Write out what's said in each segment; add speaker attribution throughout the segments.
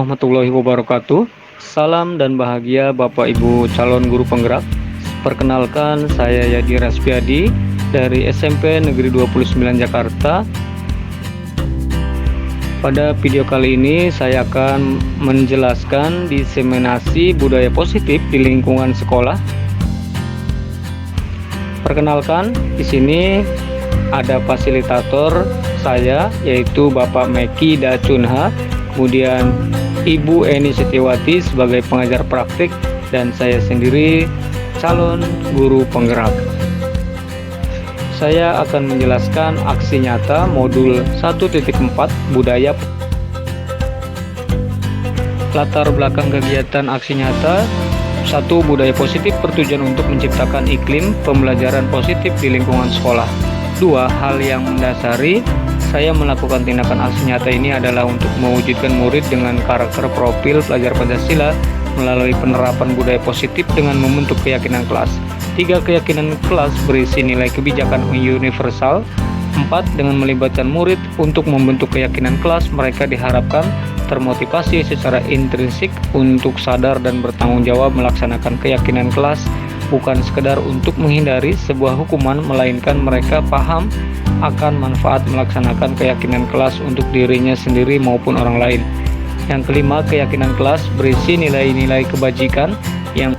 Speaker 1: Warahmatullahi wabarakatuh. Salam dan bahagia Bapak Ibu calon guru penggerak. Perkenalkan, saya Yadi Raspiadi dari SMP Negeri 29 Jakarta. Pada video kali ini saya akan menjelaskan diseminasi budaya positif di lingkungan sekolah. Perkenalkan, di sini ada fasilitator saya, yaitu Bapak Meki Dacunha, kemudian Ibu Eni Setiawati sebagai pengajar praktik, dan saya sendiri calon guru penggerak. Saya akan menjelaskan aksi nyata modul 1.4 budaya. Latar belakang kegiatan aksi nyata: 1. Budaya positif bertujuan untuk menciptakan iklim pembelajaran positif di lingkungan sekolah. 2. Hal yang mendasari saya melakukan tindakan aksi nyata ini adalah untuk mewujudkan murid dengan karakter profil pelajar Pancasila melalui penerapan budaya positif dengan membentuk keyakinan kelas. 3. Keyakinan kelas berisi nilai kebijakan universal. 4. Dengan melibatkan murid untuk membentuk keyakinan kelas, mereka diharapkan termotivasi secara intrinsik untuk sadar dan bertanggung jawab melaksanakan keyakinan kelas, bukan sekedar untuk menghindari sebuah hukuman, melainkan mereka paham akan manfaat melaksanakan keyakinan kelas untuk dirinya sendiri maupun orang lain. Yang kelima, keyakinan kelas berisi nilai-nilai kebajikan yang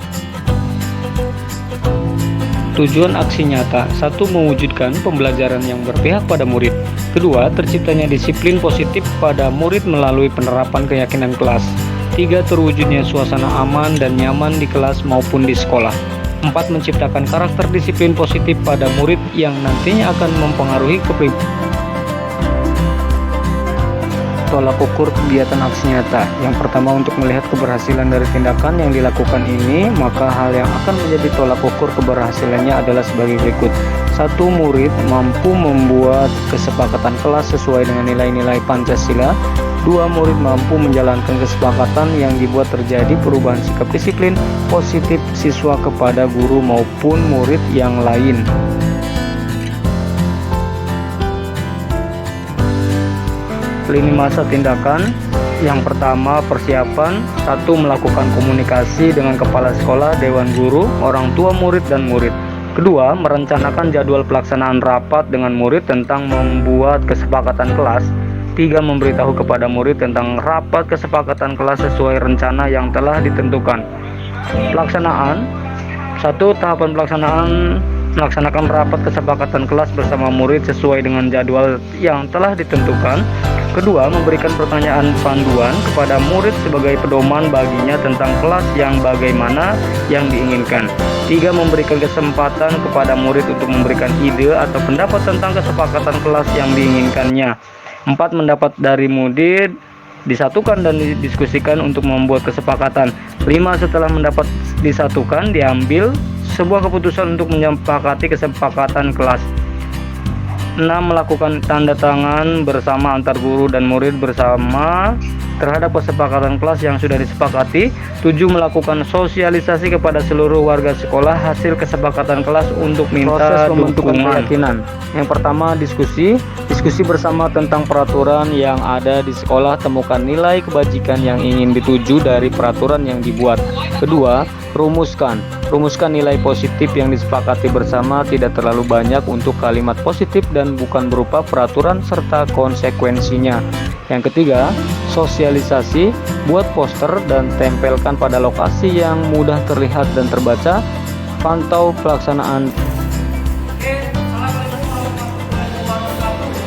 Speaker 1: tujuan aksi nyata. 1. Mewujudkan pembelajaran yang berpihak pada murid. 2. Terciptanya disiplin positif pada murid melalui penerapan keyakinan kelas. 3. Terwujudnya suasana aman dan nyaman di kelas maupun di sekolah. 4. Menciptakan karakter disiplin positif pada murid yang nantinya akan mempengaruhi kepribadian. Tolak ukur kegiatan aksi nyata. Yang pertama, untuk melihat keberhasilan dari tindakan yang dilakukan ini, maka hal yang akan menjadi tolak ukur keberhasilannya adalah sebagai berikut. 1. Murid mampu membuat kesepakatan kelas sesuai dengan nilai-nilai Pancasila. 2. Murid mampu menjalankan kesepakatan yang dibuat terjadi perubahan sikap disiplin positif siswa kepada guru maupun murid yang lain. Lini masa tindakan. Yang pertama, persiapan. 1. Melakukan komunikasi dengan kepala sekolah, dewan guru, orang tua murid, dan murid. Kedua, merencanakan jadwal pelaksanaan rapat dengan murid tentang membuat kesepakatan kelas. 3. Memberitahu kepada murid tentang rapat kesepakatan kelas sesuai rencana yang telah ditentukan. Pelaksanaan. 1. Tahapan pelaksanaan: melaksanakan rapat kesepakatan kelas bersama murid sesuai dengan jadwal yang telah ditentukan. Kedua, memberikan pertanyaan panduan kepada murid sebagai pedoman baginya tentang kelas yang bagaimana yang diinginkan. 3. Memberikan kesempatan kepada murid untuk memberikan ide atau pendapat tentang kesepakatan kelas yang diinginkannya. 4. Mendapat dari murid, disatukan dan didiskusikan untuk membuat kesepakatan. 5. Setelah mendapat disatukan, diambil sebuah keputusan untuk menyepakati kesepakatan kelas. 6. Melakukan tanda tangan bersama antar guru dan murid bersama terhadap kesepakatan kelas yang sudah disepakati. 7. Melakukan sosialisasi kepada seluruh warga sekolah hasil kesepakatan kelas untuk minta dukungan. Keyakinan. Yang pertama, diskusi bersama tentang peraturan yang ada di sekolah. Temukan nilai kebajikan yang ingin dituju dari peraturan yang dibuat. Kedua, rumuskan nilai positif yang disepakati bersama. Tidak terlalu banyak untuk kalimat positif dan bukan berupa peraturan serta konsekuensinya. Yang ketiga, sosialisasi. Buat poster dan tempelkan pada lokasi yang mudah terlihat dan terbaca. Pantau pelaksanaan.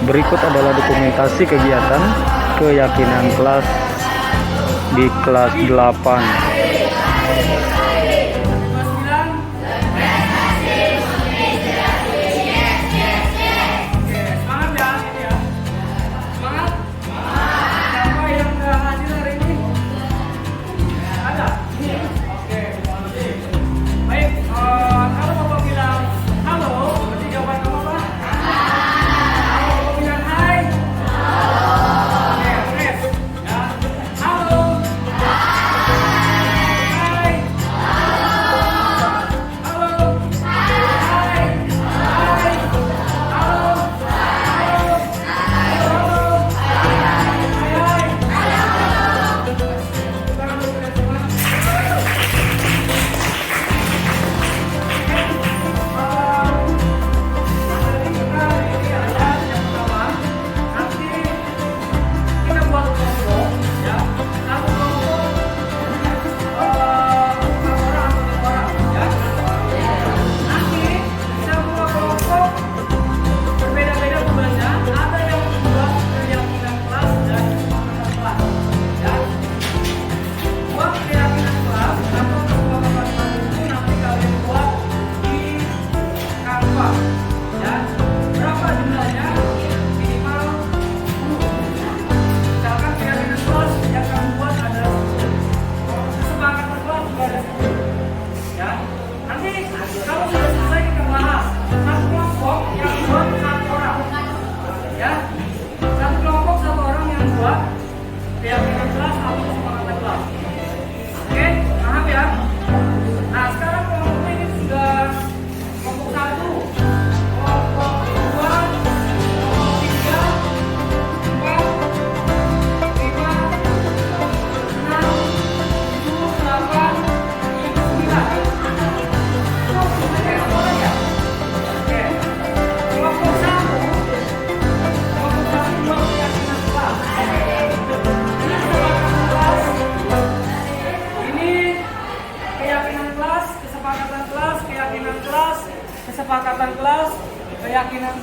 Speaker 1: Berikut adalah dokumentasi kegiatan keyakinan kelas di kelas 8.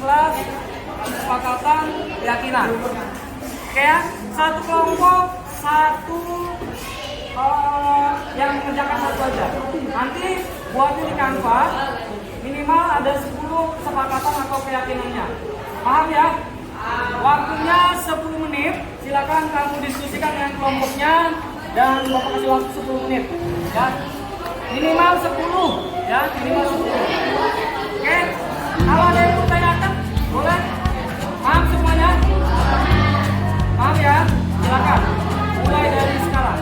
Speaker 2: kelas kesepakatan keyakinan. Oke ya, satu kelompok satu yang mengerjakan satu aja. Nanti buatnya di Canva minimal ada 10 kesepakatan atau keyakinannya. Paham ya? Waktunya 10 menit. Silakan kamu diskusikan dengan kelompoknya dan Bapak kasih waktu 10 menit. Ya. Minimal 10 ya, minimal 10. Oke. Kalau ada yang bertanyakan, boleh. Paham semuanya? Paham ya? Silakan. Mulai dari sekarang.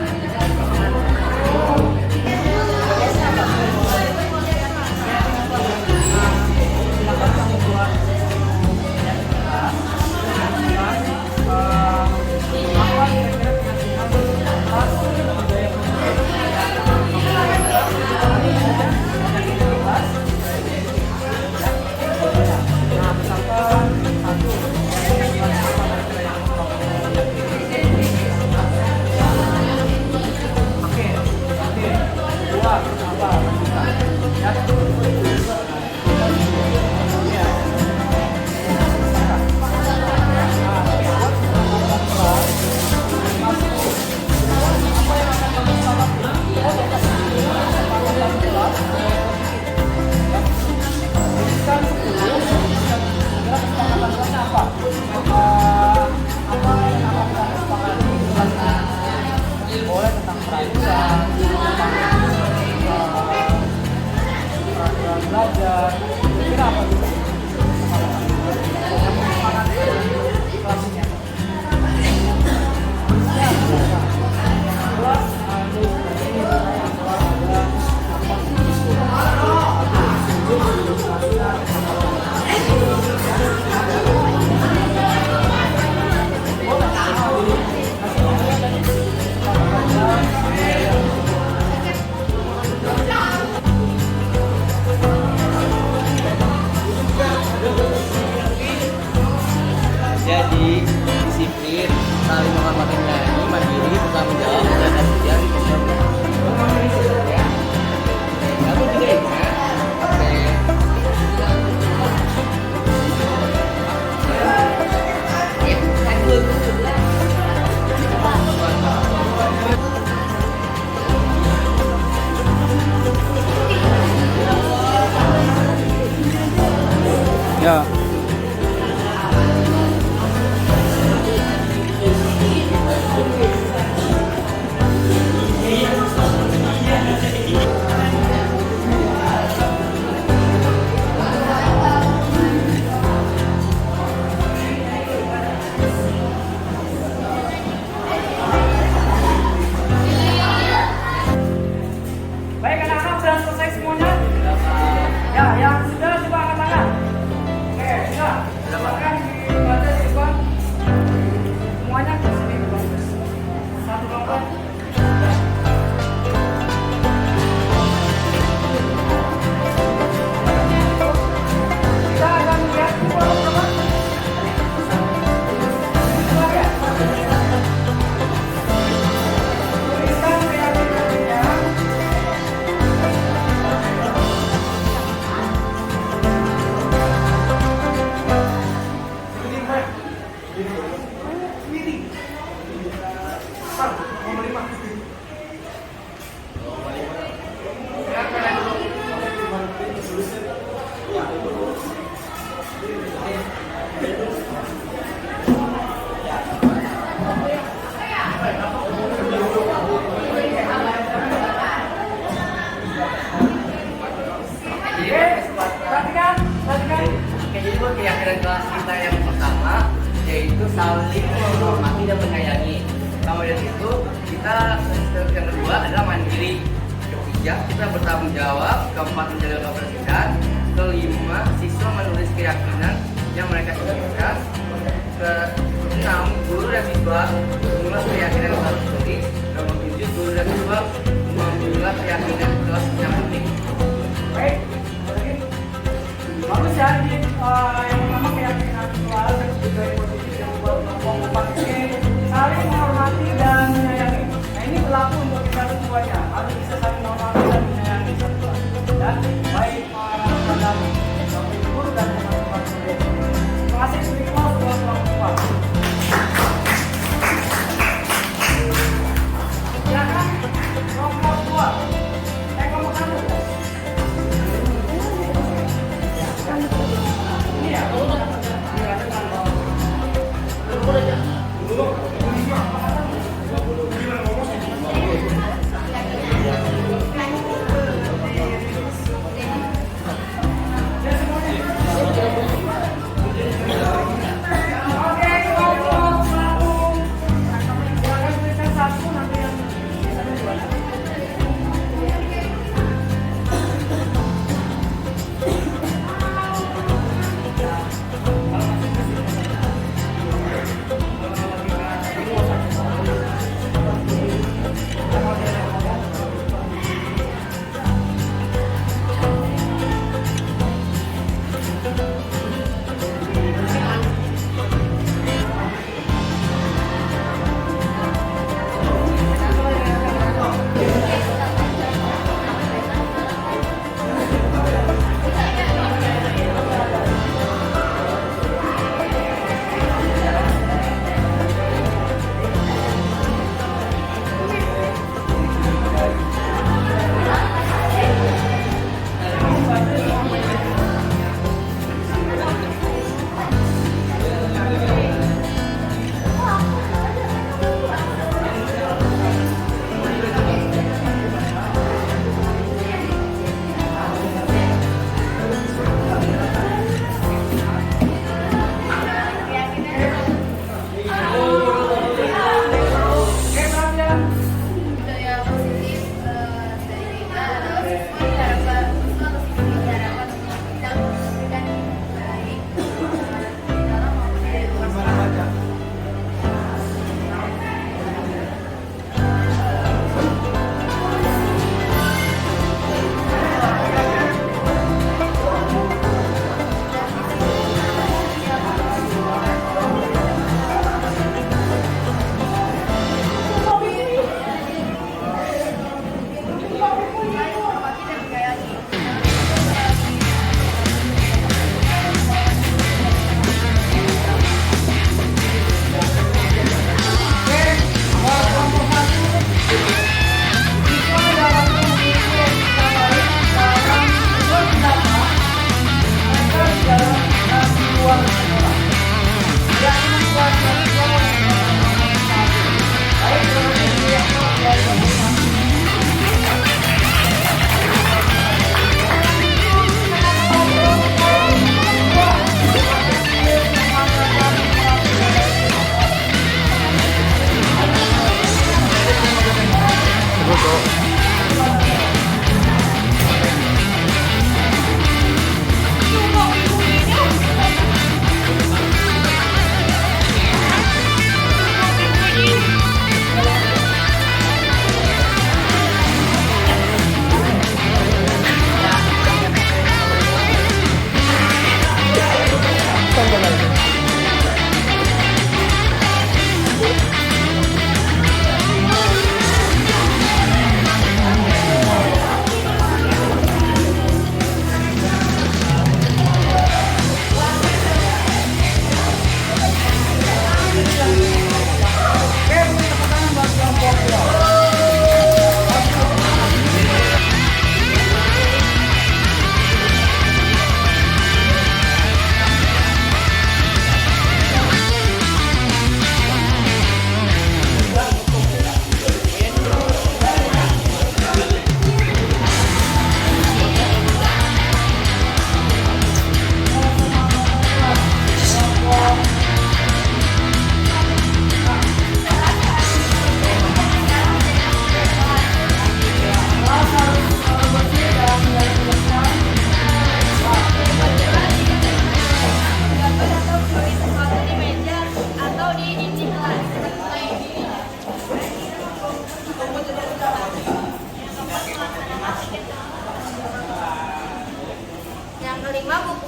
Speaker 2: Boleh tentang perayaan, belajar, kira apa juga? Kelasnya.
Speaker 3: Jadi disiplin, saling menghormati menyayangi, mandiri, bertanggung jawab, dan ujian ya. Kamu juga ingat? Oke.
Speaker 1: Ya.
Speaker 2: Baik anak-anak, sudah selesai semuanya? Ya, yang sudah coba angkat tangan. Oke, sudah. Silakan dibaca siswa. Semuanya ke sini. Satu kelompok. Kita akan melihat kelompok apa? Tuliskan keyakinannya. Perhatikan.
Speaker 3: Oke, jadi buat keyakinan kelas kita yang pertama yaitu saling menghormati dan menyayangi. Kemudian itu kita yang kedua adalah mandiri. Ketiga, kita bertanggung jawab. Keempat, menjaga kebersihan. Kelima, siswa menulis keyakinan yang mereka inginkan. Keenam, guru dan siswa mengulas keyakinan yang harus ditulis. Ketujuh, guru dan siswa mengulas keyakinan kelas yang penting.
Speaker 2: Baik. Bagus ya, ini yang pertama keyakinan kelas, yang kedua yang positif, yang keempat ini saling menghormati dan menyayangi. Nah ini berlaku untuk kita semuanya, harus bisa saling menghormati dan menyayangi satu sama lain. Dan baik terhadap guru dan teman-teman murid.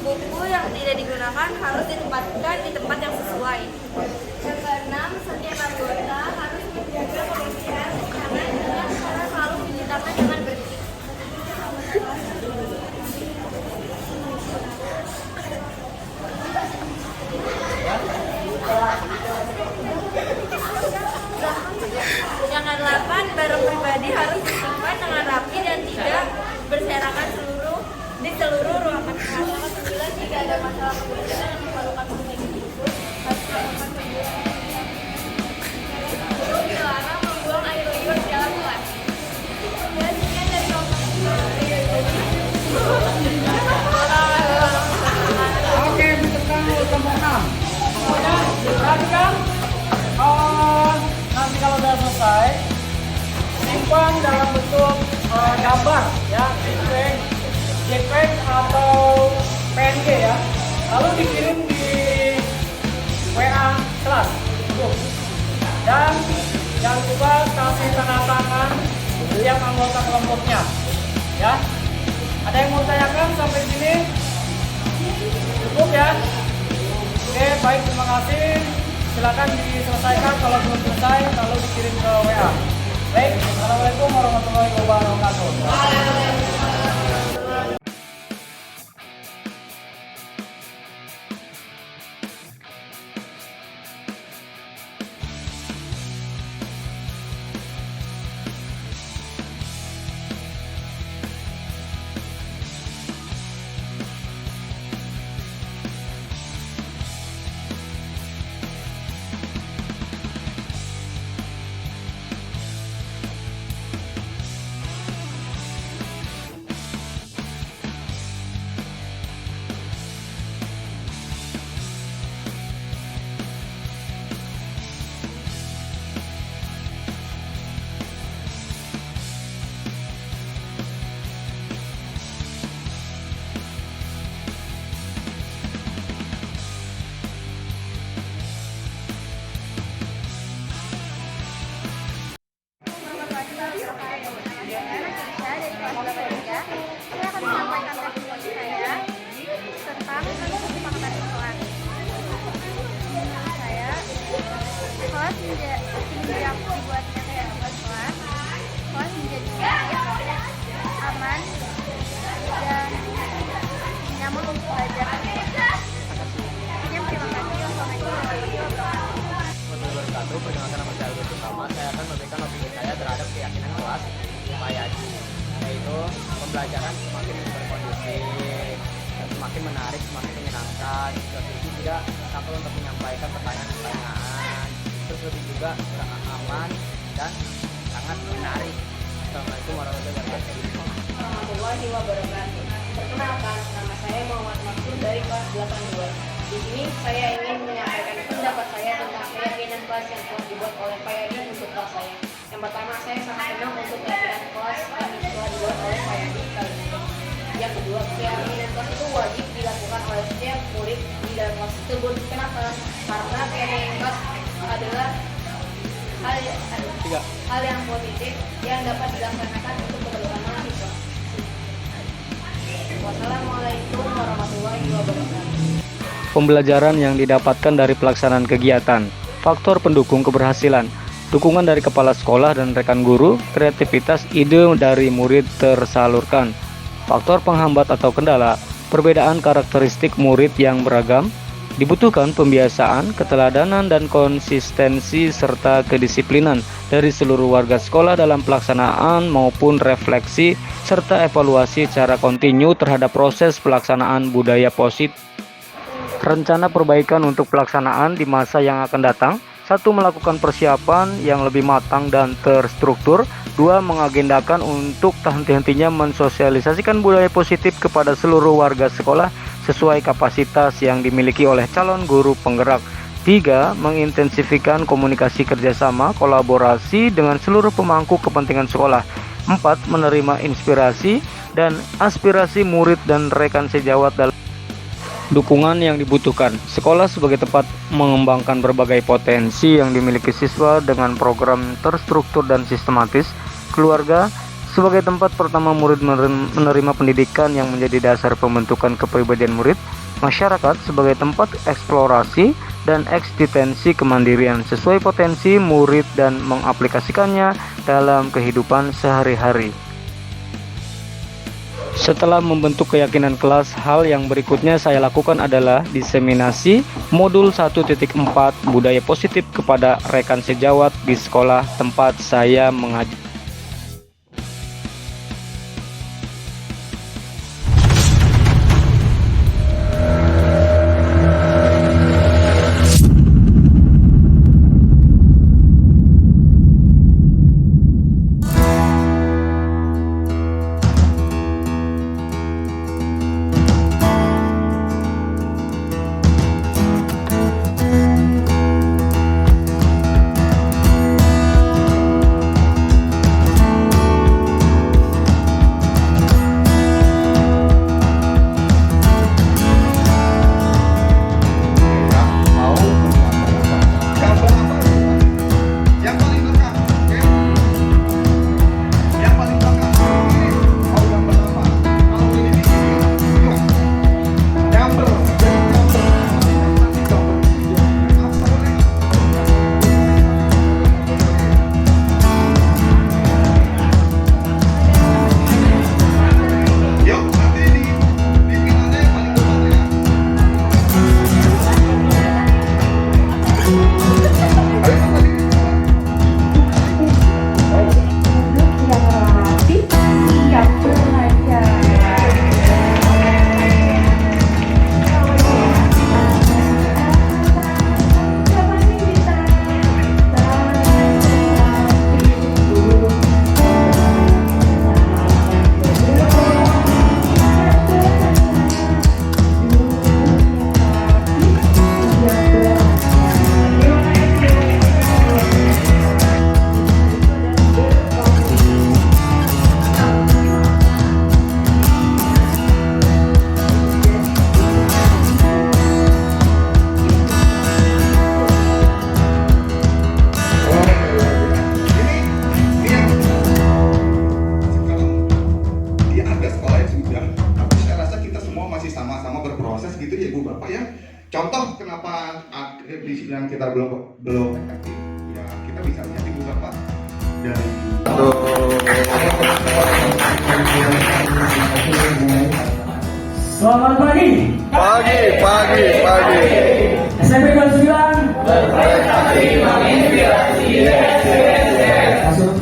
Speaker 4: buku yang tidak digunakan harus ditempatkan di tempat yang sesuai. Yang keenam, setiap anggota harus menjaga kebersihan tangan dengan cara selalu mencuci tangan dengan bersih. Yang kedelapan, barang pribadi harus disimpan dengan rapi dan tidak berserakan di seluruh ruangan kelas. Yang kesembilan, jika ada masalah kebersihan yang memerlukan pemeriksaan khusus, harus dilakukan pemeriksaan. Itu dilarang membuang air liur di dalam kelas. Ya, sekian dari
Speaker 2: Oke, butuhkan kelompok 6. Semuanya perhatikan. Nanti kalau udah selesai, simpan dalam bentuk gambar ya, JPEG atau PNG ya. Lalu dikirim di WA kelas. Tuh. Dan jangan lupa kasih tanda tangan setiap anggota kelompoknya. Ya. Ada yang mau tanyakan sampai sini? Cukup ya? Oke, baik, terima kasih. Silakan diselesaikan kalau belum selesai, lalu dikirim ke WA. Baik, assalamualaikum warahmatullahi wabarakatuh.
Speaker 5: Perkenalkan, nama saya Aldo Utama. Saya akan memberikan opini saya terhadap keyakinan kelas Payadi, yaitu pembelajaran semakin berkondusif, semakin menarik, semakin menyenangkan. Itu juga sampai untuk menyampaikan pertanyaan-pertanyaan, terus lebih juga aman dan sangat menarik. Assalamualaikum warahmatullahi wabarakatuh.
Speaker 4: Perkenalkan, nama saya Muhammad Maksud dari kelas 82. Di sini saya ingin menyampaikan pendapat saya tentang keyakinan kelas yang telah dibuat oleh Payadi untuk kelas saya. Yang pertama, saya sangat senang untuk keyakinan kelas yang telah dibuat oleh Payadi kali ini. Yang kedua, keyakinan kelas itu wajib dilakukan oleh setiap murid di dalam kelas tersebut. Kenapa? Karena keyakinan kelas adalah hal yang positif yang dapat dilaksanakan untuk keperluan mahasiswa. Wassalamualaikum warahmatullahi wabarakatuh.
Speaker 1: Pembelajaran yang didapatkan dari pelaksanaan kegiatan, faktor pendukung keberhasilan, dukungan dari kepala sekolah dan rekan guru, kreativitas ide dari murid tersalurkan. Faktor penghambat atau kendala, perbedaan karakteristik murid yang beragam, dibutuhkan pembiasaan, keteladanan dan konsistensi serta kedisiplinan dari seluruh warga sekolah dalam pelaksanaan maupun refleksi serta evaluasi secara kontinu terhadap proses pelaksanaan budaya positif. Rencana perbaikan untuk pelaksanaan di masa yang akan datang. 1. Melakukan persiapan yang lebih matang dan terstruktur. 2. Mengagendakan untuk henti-hentinya mensosialisasikan budaya positif kepada seluruh warga sekolah sesuai kapasitas yang dimiliki oleh calon guru penggerak. 3. Mengintensifikan komunikasi kerjasama, kolaborasi dengan seluruh pemangku kepentingan sekolah. 4. Menerima inspirasi dan aspirasi murid dan rekan sejawat dalam dukungan yang dibutuhkan. Sekolah sebagai tempat mengembangkan berbagai potensi yang dimiliki siswa dengan program terstruktur dan sistematis. Keluarga sebagai tempat pertama murid menerima pendidikan yang menjadi dasar pembentukan kepribadian murid, masyarakat sebagai tempat eksplorasi dan eksistensi kemandirian sesuai potensi murid dan mengaplikasikannya dalam kehidupan sehari-hari. Setelah membentuk keyakinan kelas, hal yang berikutnya saya lakukan adalah diseminasi modul 1.4 budaya positif kepada rekan sejawat di sekolah tempat saya mengajar.
Speaker 6: Contoh kenapa yang kita belum efektif, ya kita bisa lihat Ibu Bapak dari
Speaker 2: Selamat pagi.
Speaker 7: Pagi.
Speaker 2: SMP kelas 9 berprestasi menginspirasi.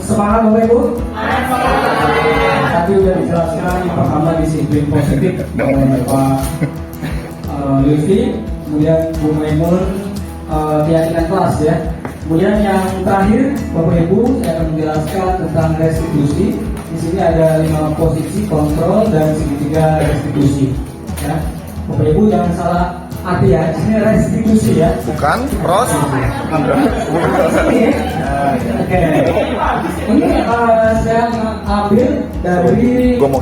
Speaker 2: Semangat Bapak Ibu. Tadi sudah dijelaskan yang pertama disiplin positif oleh Pak Lutfi, kemudian Bu Maimun, keyakinan kelas ya. Kemudian yang terakhir Bapak Ibu saya akan menjelaskan tentang restitusi. Di sini ada 5 posisi kontrol dan segitiga restitusi. Ya. Bapak Ibu jangan salah arti ya, ini restitusi ya.
Speaker 7: Bukan, pros.
Speaker 2: Oke. Ini saya ambil dari buku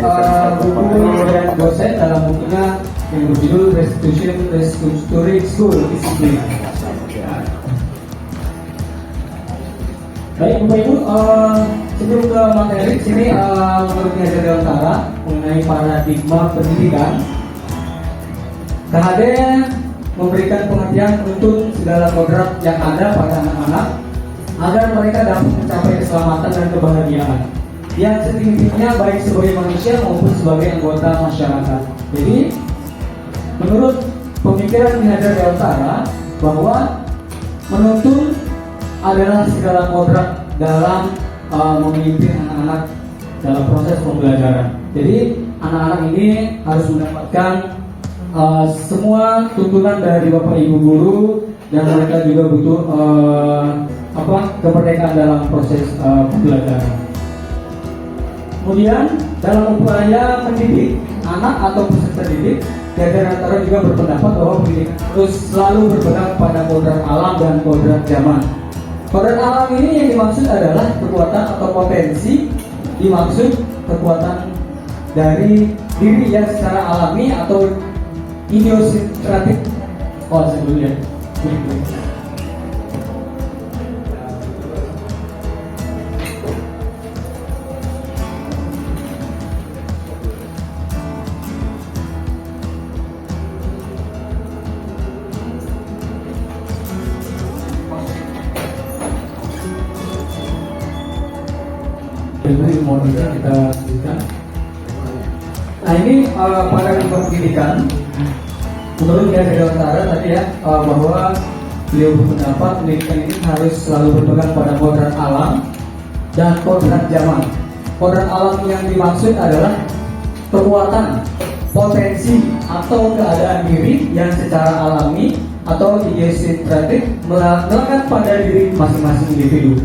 Speaker 2: dan dosen dalam bukunya yang berjudul Restitutory School Discipline. Baik Bapak Ibu, sebelum ke materi sini menurut Niaga Dewantara mengenai paradigma pendidikan, KHD memberikan pengertian untuk segala kodrat yang ada pada anak-anak agar mereka dapat mencapai keselamatan dan kebahagiaan yang setinggi-tingginya baik sebagai manusia maupun sebagai anggota masyarakat. Jadi menurut pemikiran Niaga Dewantara bahwa menuntun adalah segala kodrat dalam memimpin anak-anak dalam proses pembelajaran. Jadi anak-anak ini harus mendapatkan semua tuntunan dari Bapak Ibu guru dan mereka juga butuh kemerdekaan dalam proses pembelajaran. Kemudian dalam upaya mendidik anak atau peserta didik, Niaga Dewantara juga berpendapat bahwa pendidikan harus selalu berpegang pada kodrat alam dan kodrat zaman. Kodrat alam ini yang dimaksud adalah kekuatan atau potensi, dimaksud kekuatan dari diri yang secara alami atau idiosinkratik. Sebelumnya.
Speaker 7: Jadi mohon izin kita lanjutkan. Nah ini pada pendidikan, menurut Kiai Dewantara tadi ya bahwa beliau berpendapat pendidikan ini harus selalu berpegang pada kodrat alam dan kodrat zaman. Kodrat alam yang dimaksud adalah kekuatan, potensi atau keadaan diri yang secara alami atau idiosinkratik melekat pada diri masing-masing individu.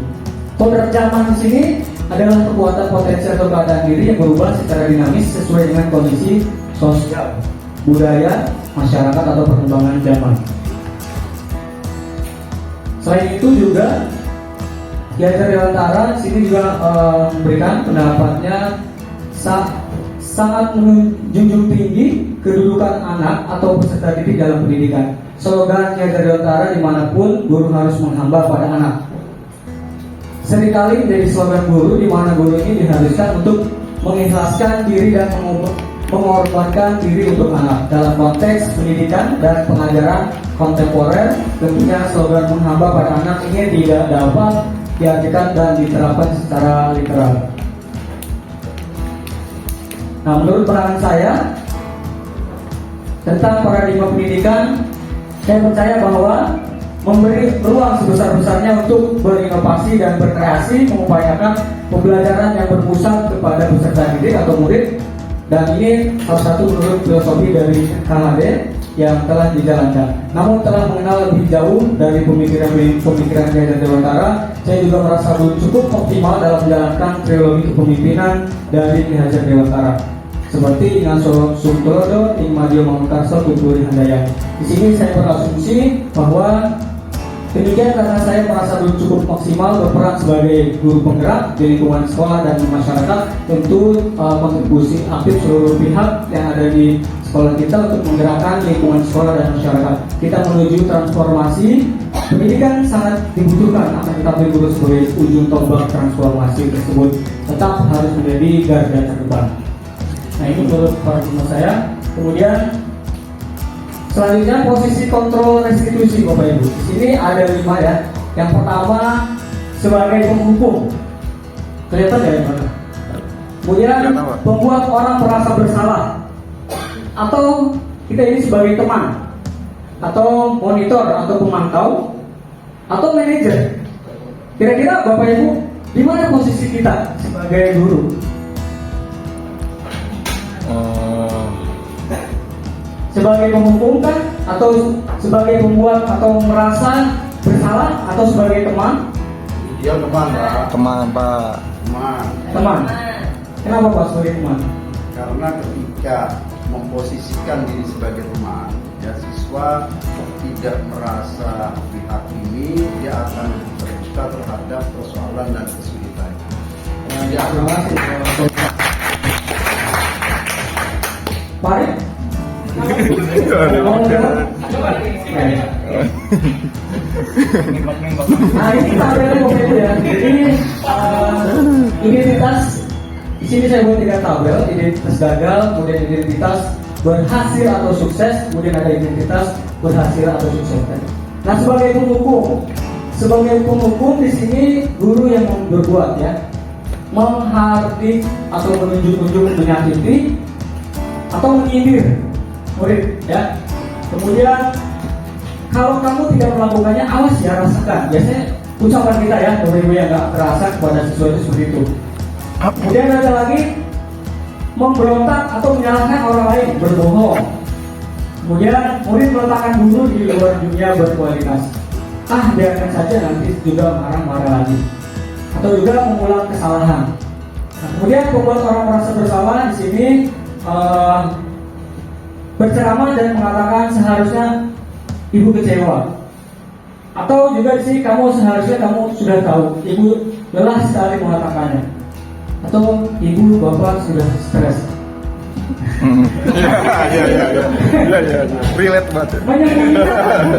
Speaker 7: Kodrat zaman di sini adalah kekuatan, potensi atau keadaan diri yang berubah secara dinamis sesuai dengan kondisi sosial, budaya, masyarakat atau perkembangan zaman. Selain itu juga Kiai Dewantara sini juga memberikan pendapatnya sangat menjunjung tinggi kedudukan anak atau peserta didik dalam pendidikan. Slogan Kiai Dewantara dimanapun guru harus menghamba pada anak. Seringkali menjadi slogan guru di mana guru ini diharuskan untuk mengikhlaskan diri dan mengorbankan diri untuk anak. Dalam konteks pendidikan dan pengajaran kontemporer, tentunya slogan menghamba pada anak ini tidak dapat diartikan dan diterapkan secara literal. Nah, menurut pandangan saya tentang paradigma pendidikan, saya percaya bahwa memberi ruang sebesar-besarnya untuk berinovasi dan berkreasi, mengupayakan pembelajaran yang berpusat kepada peserta didik atau murid, dan ini salah satu menurut filosofi dari KHD yang telah dijalankan. Namun telah mengenal lebih jauh dari pemikiran Kiai Dewantara, saya juga merasa belum cukup optimal dalam menjalankan trilogi kepemimpinan dari Ki Hajar Dewantara, seperti Ingaso Sumtulodo, Ingmadio Mangunkarso, Tuturi Handayani. Di sini saya berasumsi bahwa demikian karena saya merasa belum cukup maksimal berperan sebagai guru penggerak di lingkungan sekolah dan di masyarakat, tentu kontribusi aktif seluruh pihak yang ada di sekolah kita untuk menggerakkan lingkungan sekolah dan masyarakat. Kita menuju transformasi pendidikan sangat dibutuhkan, akan tetapi guru sebagai ujung tombak transformasi tersebut tetap harus menjadi garda terdepan. Nah, ini menurut paradigma saya. Kemudian selanjutnya posisi kontrol restitusi Bapak Ibu. Di sini ada 5 ya. Yang pertama sebagai penghukum. Kelihatan ya yang mana? Kemudian membuat orang merasa bersalah. Atau kita ini sebagai teman, atau monitor, atau pemantau, atau manajer. Kira-kira Bapak Ibu, di mana posisi kita sebagai guru? Sebagai penghukum kan, atau sebagai pembuat, atau merasa bersalah, atau sebagai teman?
Speaker 6: Dia teman, Pak.
Speaker 8: Teman, Pak.
Speaker 7: Teman. Kenapa Pak sebagai teman?
Speaker 6: Karena ketika memposisikan diri sebagai teman, ya siswa tidak merasa dihakimi, dia akan terbuka terhadap persoalan dan kesulitan.
Speaker 7: Ya, terima kasih. Baik. Nah, ini tabelnya Bapak Ibu ya. Ini identitas. Di sini saya buat 3 tabel: identitas gagal, kemudian identitas berhasil atau sukses, kemudian ada identitas berhasil atau sukses. Nah, sebagai penghukum di sini guru yang berbuat ya, menghardik atau menunjuk-nunjuk, menyakiti atau menyindir murid ya. Kemudian kalau kamu tidak melakukannya, awas ya, rasakan. Biasanya ucapan kita ya, Bapak Ibu yang nggak terasa kepada siswa itu seperti itu. Kemudian ada lagi memberontak atau menyalahkan orang lain, berbohong. Kemudian murid meletakkan guru di luar dunia berkualitas. Biarkan saja, nanti juga marah-marah lagi. Atau juga mengulang kesalahan. Nah, kemudian membuat orang merasa bersalah di sini berceramah dan mengatakan seharusnya ibu kecewa. Atau juga di sini seharusnya kamu sudah tahu, ibu lelah sekali mengatakannya. Atau ibu bapak sudah stres.
Speaker 8: Iya. Relate banget.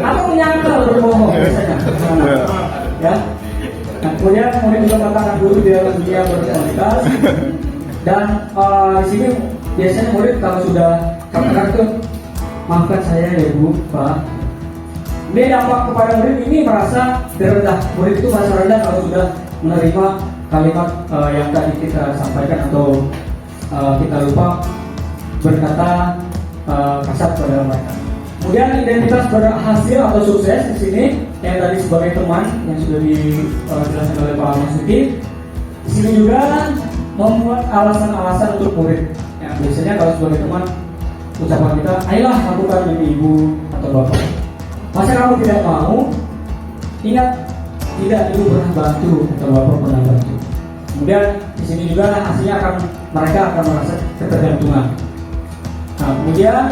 Speaker 7: Atau menyangkal berbohong biasanya. Ya. Nah, kemudian murid juga mengatakan guru di dalam dunia berkualitas. Dan di sini biasanya murid kalau sudah katakan tuh, maafkan saya ya bu, pak. Ini dampak kepada murid ini merasa rendah. Murid itu merasa rendah kalau sudah menerima kalimat yang tadi kita sampaikan atau kita lupa berkata kasar kepada mereka. Kemudian identitas berhasil atau sukses di sini yang tadi sebagai teman yang sudah dijelaskan oleh Pak Masuki. Di sini juga membuat alasan-alasan untuk murid. Ya, biasanya kalau sebagai teman ucapan kita, ayolah lakukan demi ibu atau bapak. Masa kamu tidak mau? Ingat, tidak, ibu pernah bantu atau bapak pernah bantu. Kemudian di sini juga hasilnya mereka akan merasa ketergantungan. Nah, kemudian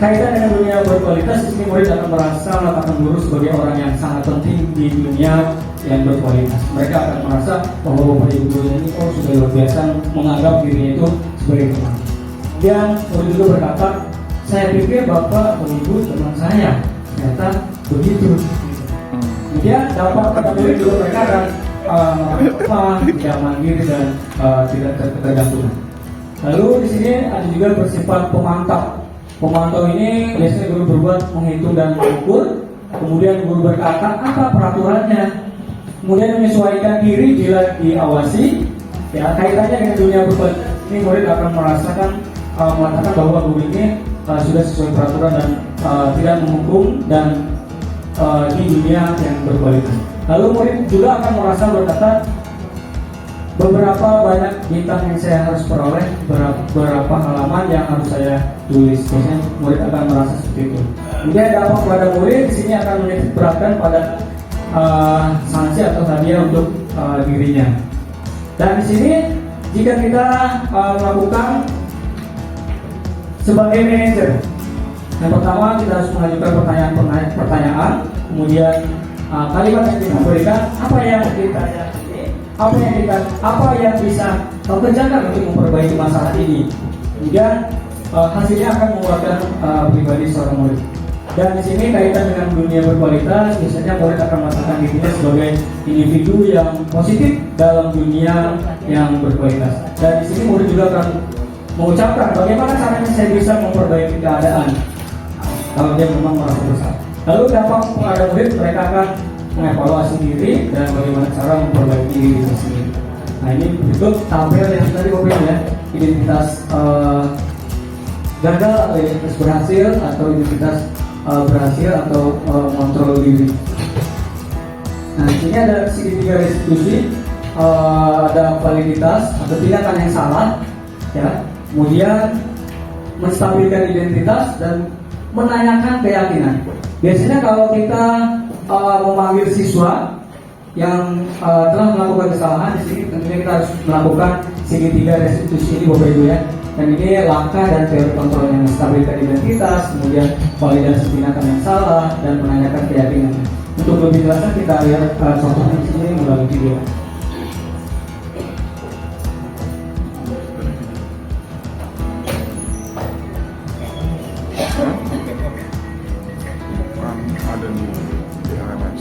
Speaker 7: kaitan dengan dunia berkualitas, di sini murid akan merasa meletakkan guru sebagai orang yang sangat penting di dunia yang berkualitas. Mereka akan merasa bahwa bapak ibu gurunya ini sudah luar biasa menganggap dirinya itu sebagai teman. Kemudian murid juga berkata, saya pikir bapak atau ibu teman saya, ternyata begitu. Kemudian dampak pada murid juga mereka akan tidak mandiri dan tidak tergantungan. Lalu di sini ada juga bersifat pemantau. Pemantau ini biasanya guru berbuat menghitung dan mengukur. Kemudian guru berkata apa peraturannya. Kemudian menyesuaikan diri bila diawasi. Ya, kaitannya dengan dunia berkualitas ini murid akan merasakan mengatakan bahwa guru ini sudah sesuai peraturan dan tidak menghukum dan di dunia yang berkualitas. Lalu murid juga akan merasa berkata beberapa banyak bintang yang saya harus peroleh, beberapa halaman yang harus saya tulis. Biasanya murid akan merasa seperti itu. Kemudian dampak pada murid di sini akan menitik beratkan pada sanksi atau hadiah untuk dirinya. Dan di sini jika kita melakukan sebagai manajer, yang pertama kita harus mengajukan pertanyaan, kemudian kalimat yang kita berikan, apa yang bisa kau kerjakan untuk memperbaiki masalah ini. Kemudian hasilnya akan menguatkan pribadi seorang murid. Dan di sini kaitan dengan dunia berkualitas, biasanya murid akan merasakan dirinya sebagai individu yang positif dalam dunia yang berkualitas. Dan di sini murid juga akan mengucapkan bagaimana caranya saya bisa memperbaiki keadaan kalau dia memang merasa bersalah. Lalu dampak pada murid, mereka akan mengevaluasi diri dan bagaimana cara memperbaiki diri sendiri. Nah, ini berikut tabel yang tadi Bapak ya, identitas gagal atau identitas berhasil atau identitas berhasil atau kontrol diri. Nah, di sini ada segitiga restitusi, ada validitas atau tindakan yang salah, ya. Kemudian menstabilkan identitas dan menanyakan keyakinan. Biasanya kalau kita memanggil siswa yang telah melakukan kesalahan, di sini tentunya kita harus melakukan segitiga restitusi ini Bapak Ibu ya. Dan ini langkah dan teori kontrol yang menstabilkan identitas, kemudian validasi tindakan yang salah dan menanyakan keyakinan. Untuk lebih jelasnya kita lihat contohnya di sini melalui video.
Speaker 8: Ada di HMS.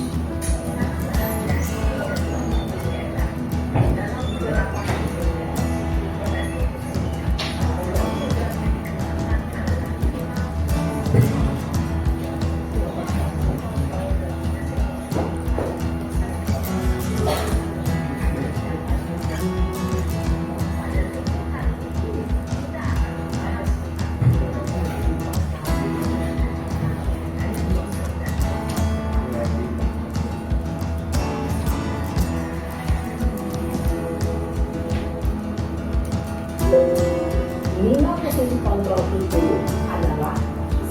Speaker 9: Lima posisi kontrol itu adalah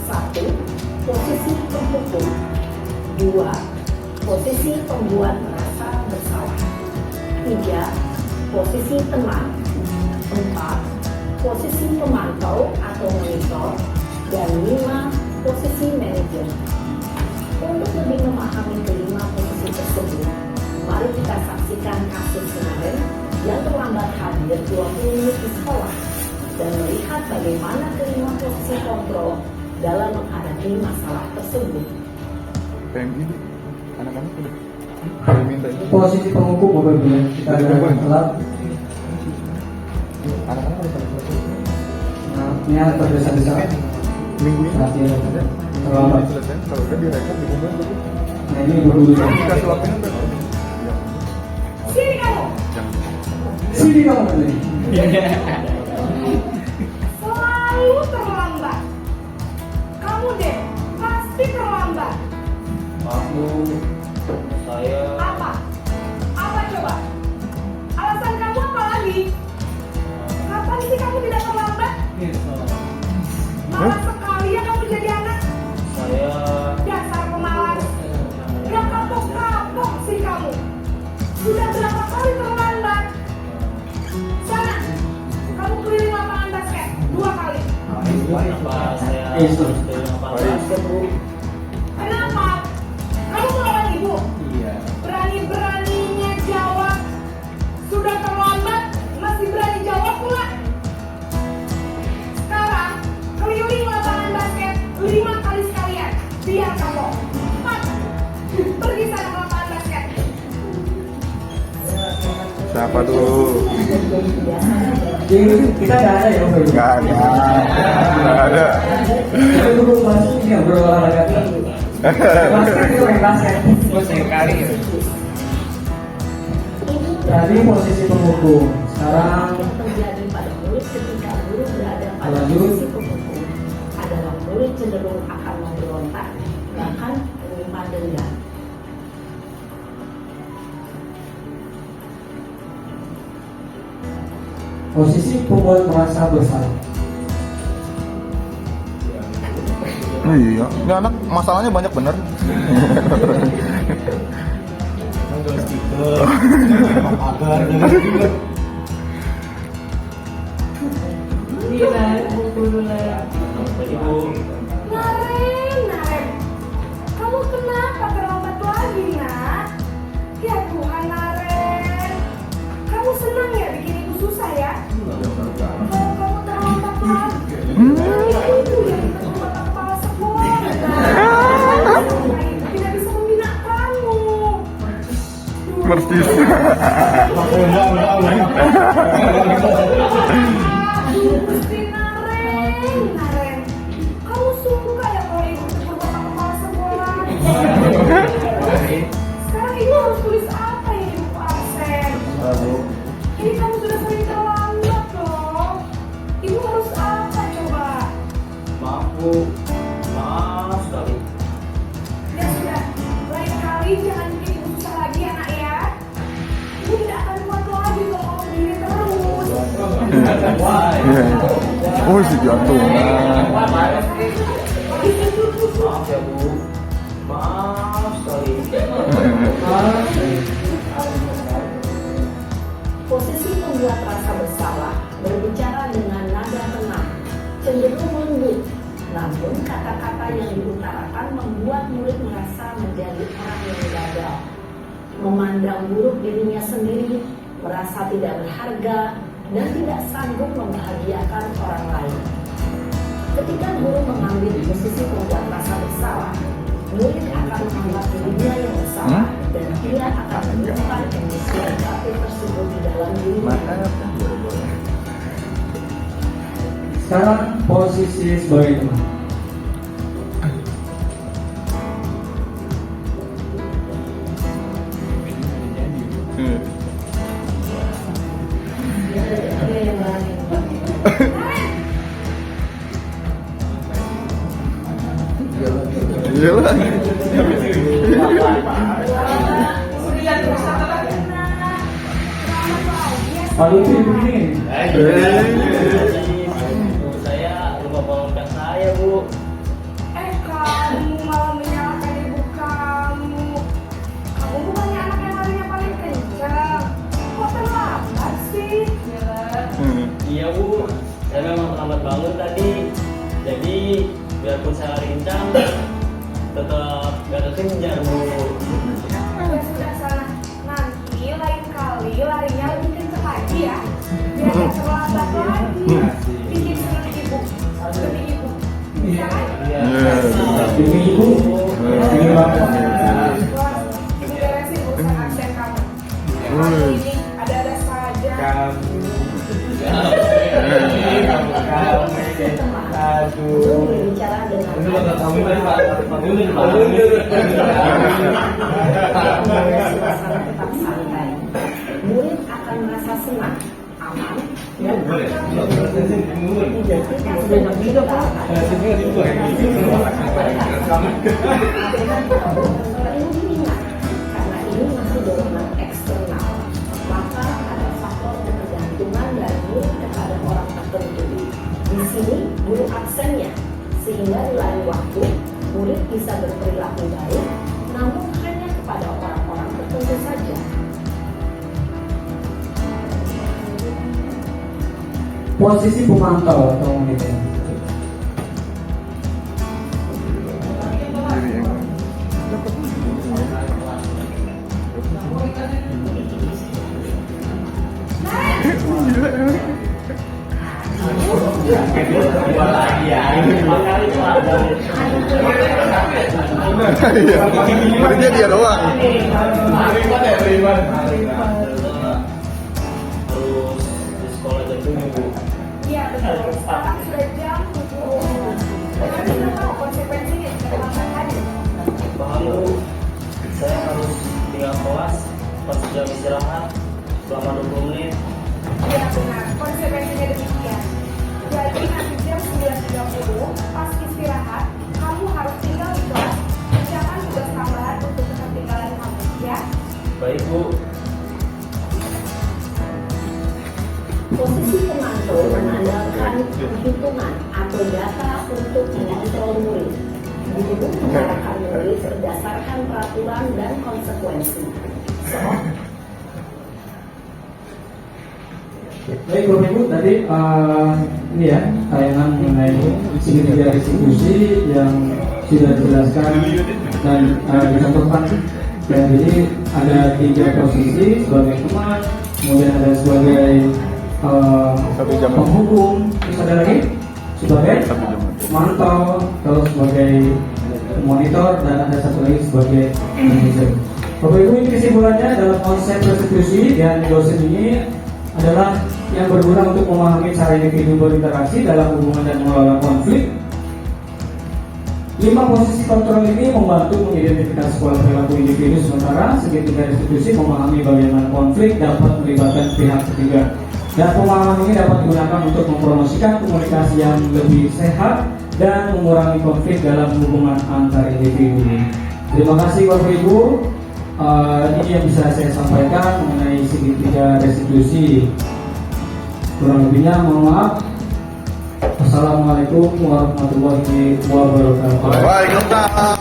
Speaker 9: 1. Posisi penghukum, 2. Posisi pembuat merasa bersalah, 3. Posisi teman, 4. Posisi pemantau atau monitor, dan 5. Posisi manajer. Untuk lebih memahami kelima posisi tersebut, mari kita saksikan kasus kemarin yang terlambat hadir 20 menit di sekolah dan melihat bagaimana kelima posisi kontrol dalam menghadapi masalah tersebut.
Speaker 8: PMI, anak-anak udah diminta itu.
Speaker 7: Posisi penghukum Bapak Ibu ya. Kita ada telat.
Speaker 8: Anak-anak udah pada selesai.
Speaker 7: Nah, ini ada tergesa-gesa.
Speaker 8: Minggu ini
Speaker 7: Nanti ya,
Speaker 8: udah
Speaker 7: terlambat.
Speaker 8: selesai. Kalau udah direkam dikumpulin dulu.
Speaker 7: Nah, ini berdua.
Speaker 8: Dikasih waktunya berapa? Ya.
Speaker 9: Sini kamu.
Speaker 7: Sini kamu tadi.
Speaker 9: Selalu terlambat. Kamu deh, pasti terlambat.
Speaker 1: Maaf Bu, saya
Speaker 9: Apa? Apa coba? Alasan kamu apa lagi? Kapan sih kamu tidak terlambat? Malas sekali ya kamu jadi anak.
Speaker 1: saya
Speaker 9: Dasar pemalas. Gak kapok-kapok sih kamu. Sudah berapa kali terlambat? Sana, kamu keliling lapangan basket 2 kali.
Speaker 1: kenapa saya
Speaker 7: Sorry.
Speaker 1: harus dari lapangan basket Bu?
Speaker 9: Kenapa? Kamu melawan ibu?
Speaker 1: Iya.
Speaker 9: Berani-beraninya jawab. Sudah terlambat, masih berani jawab pula. Sekarang, keliling lapangan basket 5 kali sekalian. Biar kamu. Pergi sana ke lapangan basket.
Speaker 8: Siapa tuh?
Speaker 7: Jadi kita nggak ada ya, Om?
Speaker 8: Nggak ada. Nggak ada.
Speaker 7: Kita dulu masuk ini ya, berolahraga. Basket itu main basket. Tadi posisi pemukul. Sekarang
Speaker 9: Yang terjadi pada murid ketika guru berada pada
Speaker 7: Lanjut.
Speaker 9: posisi pemukul adalah murid cenderung akan memberontak, bahkan menyimpan dendam.
Speaker 7: posisi pembuat merasa bersalah.
Speaker 8: Iya, ini anak masalahnya banyak bener.
Speaker 9: Naren, kamu kenapa terlambat lagi, nak? Ya Tuhan, Naren, kamu senang ya bikin ibu susah ya? Kalau kamu terlambat lagi, itu yang kita membuat kepala sekolah. Tidak bisa membina kamu.
Speaker 8: Persis.
Speaker 9: Gusti Naren, kamu suka ya kalau ibu tegur bapak kepala sekolah? Sekarang ibu harus tulis apa ya ibu absen? Ini kamu sudah sering terlambat loh. Ibu harus apa coba?
Speaker 1: Maaf Bu, maaf sekali.
Speaker 9: Ya sudah, lain kali jangan bikin ibu susah lagi ya nak ya. Ibu tidak akan kuat lagi kalau kamu begini terus.
Speaker 8: Oh, si jantung.
Speaker 1: Maaf ya Bu, maaf sekali.
Speaker 9: Posisi pembuat rasa bersalah berbicara dengan nada tenang, cenderung lembut. Namun kata-kata yang diutarakan membuat murid merasa menjadi orang yang gagal, memandang buruk dirinya sendiri, merasa tidak berharga, dan tidak sanggup membahagiakan orang lain. Ketika guru mengambil posisi pembuat rasa bersalah, murid akan menganggap dirinya yang bersalah dan dia akan menyimpan emosi negatif tersebut di dalam dirinya.
Speaker 7: Sekarang posisi sebagai teman.
Speaker 8: Iya lah.
Speaker 7: Aduh, begini.
Speaker 1: Saya lupa bawa saya Bu.
Speaker 9: Kamu malah menyalahkan ibu kamu. Kamu bukannya anak yang larinya paling kencang. Kok terlambat sih?
Speaker 1: Iya Bu, saya memang terlambat bangun tadi. Jadi biarpun saya lari kencang, tetap gak kekejar Bu.
Speaker 9: Ya sudah sana. Nanti lain kali larinya lebih kencang lagi ya. Biar gak terlambat lagi. Bikin senang ibu. Demi ibu. Bisa kan?
Speaker 7: Demi ibu, demi bapak.
Speaker 9: Ibu beresin urusan absen kamu. Kamu ini ada-ada saja. Guru berbicara dengan suasana tetap santai. merasa senang, aman, dan karena ini masih dorongan eksternal, maka ada faktor ketergantungan dari murid kepada orang tertentu. Di sini guru absennya, sehingga di lain waktu murid bisa berperilaku baik, namun hanya kepada orang-orang tertentu saja.
Speaker 7: Posisi pemantau atau monitor.
Speaker 8: Berarti dia doang.
Speaker 9: Iya betul. Sekarang sudah jam 7. Dengan kita tahu konsekuensinya jika makan hadir.
Speaker 1: Paham Bu, saya harus tinggal kelas pas jam istirahat selama 20 menit.
Speaker 9: Iya benar, konsekuensinya demikian. Jadi nanti jam 9.30 pas istirahat, kamu harus tinggal di kelas. Kerjakan tugas tambahan untuk ketertinggalan kamu, ya.
Speaker 1: Baik Bu.
Speaker 9: Posisi pemantau mengandalkan perhitungan atau data untuk mengontrol murid. Guru mengarahkan murid berdasarkan peraturan dan konsekuensi.
Speaker 7: Baik Bapak Ibu, tadi ini ya tayangan mengenai segitiga restitusi yang sudah dijelaskan dan dicontohkan. Dan ini ada 3 posisi sebagai teman, kemudian ada sebagai penghukum, terus ada lagi sebagai mantau, terus sebagai monitor, dan ada satu lagi sebagai manajer. Bapak Ibu, ini kesimpulannya dalam konsep restitusi dan dosen ini adalah yang berguna untuk memahami cara individu berinteraksi dalam hubungan dan mengelola konflik. 5 posisi kontrol ini membantu mengidentifikasi pola perilaku individu, sementara segitiga restitusi memahami bagaimana konflik dapat melibatkan pihak ketiga. Dan pemahaman ini dapat digunakan untuk mempromosikan komunikasi yang lebih sehat dan mengurangi konflik dalam hubungan antar individu. Terima kasih Bapak Ibu. Ini yang bisa saya sampaikan mengenai segitiga restitusi. Kurang lebihnya mohon maaf. Assalamualaikum warahmatullahi wabarakatuh.
Speaker 8: Waalaikumsalam.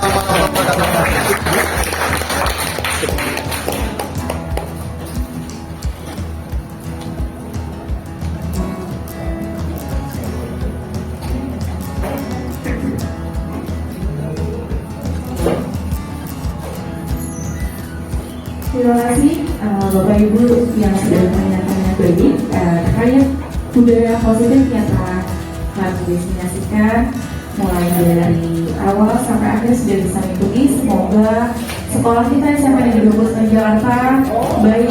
Speaker 10: Terima kasih Bapak Ibu yang sudah menanyakannya tadi terkait budaya positif yang telah kami destinasikan mulai dari awal sampai akhir sudah bisa mengikuti. Semoga sekolah kita SMA Negeri 29 Jakarta, baik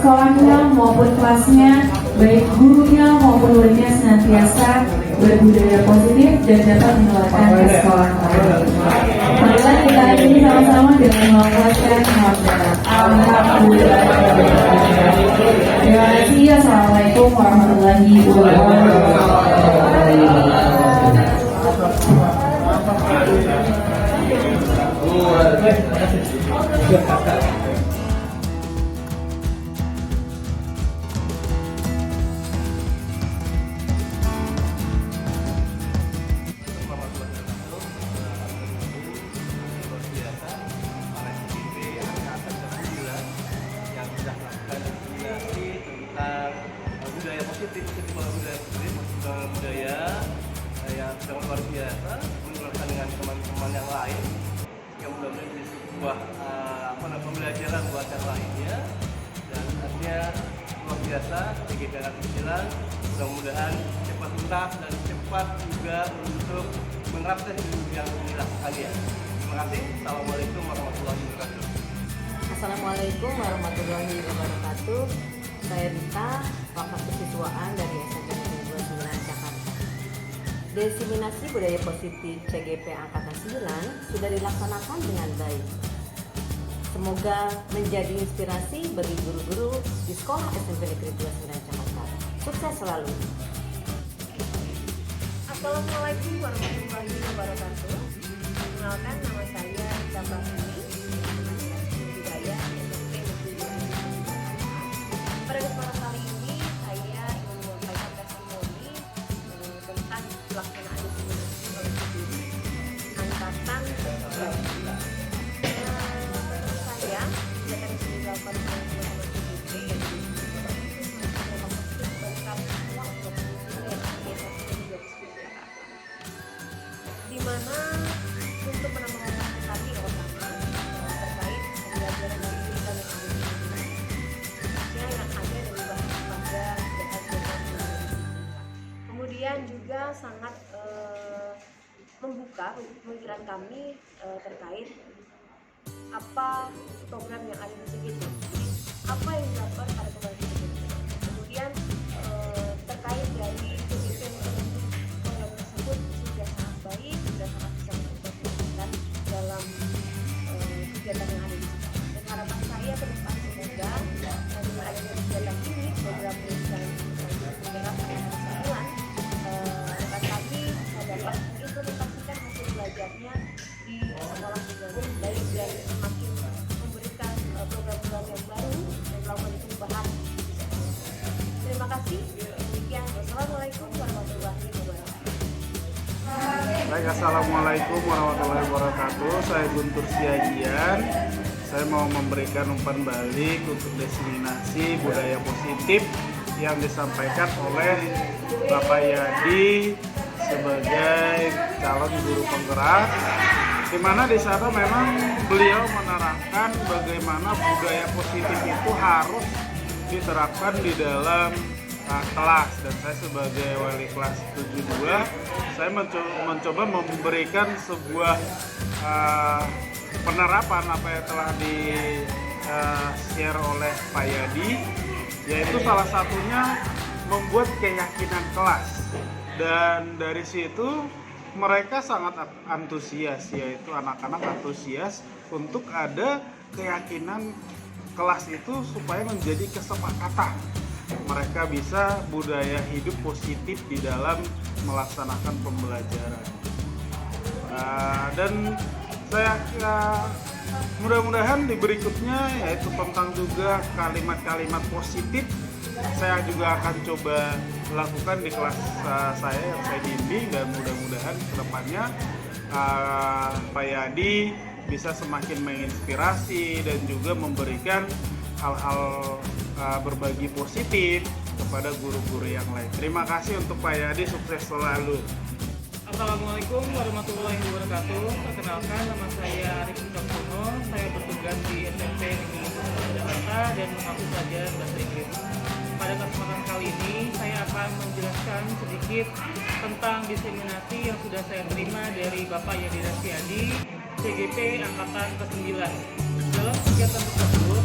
Speaker 10: sekolahnya maupun kelasnya, baik gurunya maupun muridnya senantiasa berbudaya positif dan dapat menularkan ke sekolah lain. Marilah kita ini sama-sama dengan mengucapkan alhamdulillah. Terima kasih. Assalamualaikum warahmatullahi wabarakatuh.
Speaker 11: Budaya positif, budaya yang sangat luar biasa, menurunkan dengan teman-teman yang lain, yang mudah-mudahan jadi sebuah pembelajaran buat yang lainnya, dan artinya luar biasa. TGP anak kecilan, mudah-mudahan cepat tuntas dan cepat juga untuk menerapkan ilmu yang dilakukan ya. Terima kasih. Assalamualaikum warahmatullahi wabarakatuh.
Speaker 12: Assalamualaikum warahmatullahi wabarakatuh. Saya Rita, Wakaf Kesiswaan dari SMP Negeri 29 Jakarta. Diseminasi budaya positif CGP Angkatan 9 sudah dilaksanakan dengan baik. Semoga menjadi inspirasi bagi guru-guru di Sekolah SMP Negeri 29 Jakarta. Sukses selalu.
Speaker 13: Assalamualaikum warahmatullahi wabarakatuh. Perkenalkan, nama saya Tambah Ini, budaya SMP Negeri 29. Pada kesempatan kali ini saya ingin menyampaikan testimoni tentang pelaksanaan diseminasi oleh guru angkatan 11. Saya akan dilakukan oleh teman-teman PBB yang di mana untuk menambah kami pertama terkait pembelajaran dari kita yang ada di Indonesia yang ada dari bahasa pada kemudian juga sangat membuka pemikiran kami terkait apa program yang ada di CGT, apa yang dilakukan pada program CGT, kemudian terkait dari CGT program tersebut sudah sangat baik, sudah sangat bisa mengimplementasikan dalam kegiatan yang ada di sini. Dan harapan saya ke depan semoga dengan adanya kegiatan ini, program pendidikan daerah sampai 9, rekan kami dapat mengimplementasikan hasil belajarnya di sekolah juga baik dan semakin memberikan program-program yang baru dan melakukan perubahan. Terima kasih. Demikian. Wassalamualaikum warahmatullahi wabarakatuh.
Speaker 14: Baik, assalamualaikum warahmatullahi wabarakatuh. Saya Guntur Siagian. Saya mau memberikan umpan balik untuk diseminasi budaya positif yang disampaikan oleh Bapak Yadi sebagai calon guru penggerak, di mana di sana memang beliau menerangkan bagaimana budaya positif itu harus diterapkan di dalam kelas. Dan saya sebagai wali kelas 72, saya mencoba memberikan sebuah penerapan apa yang telah di share oleh Pak Yadi, yaitu salah satunya membuat keyakinan kelas. Dan dari situ mereka sangat antusias, yaitu anak-anak antusias untuk ada keyakinan kelas itu supaya menjadi kesepakatan. Mereka bisa budaya hidup positif di dalam melaksanakan pembelajaran. Dan saya mudah-mudahan di berikutnya yaitu tentang juga kalimat-kalimat positif saya juga akan coba lakukan di kelas saya yang saya bimbing, dan mudah-mudahan kedepannya Pak Yadi bisa semakin menginspirasi dan juga memberikan hal-hal berbagi positif kepada guru-guru yang lain. Terima kasih untuk Pak Yadi, sukses selalu.
Speaker 15: Assalamualaikum warahmatullahi wabarakatuh. Perkenalkan, nama saya Arif Coksono. Saya bertugas di SMP Negeri 29 Jakarta dan mengaku pelajaran bahasa Inggris. Pada kesempatan kali ini, saya akan menjelaskan sedikit tentang diseminasi yang sudah saya terima dari Bapak Yadi Rasyadi, CGP Angkatan ke-9. Dalam kegiatan tersebut,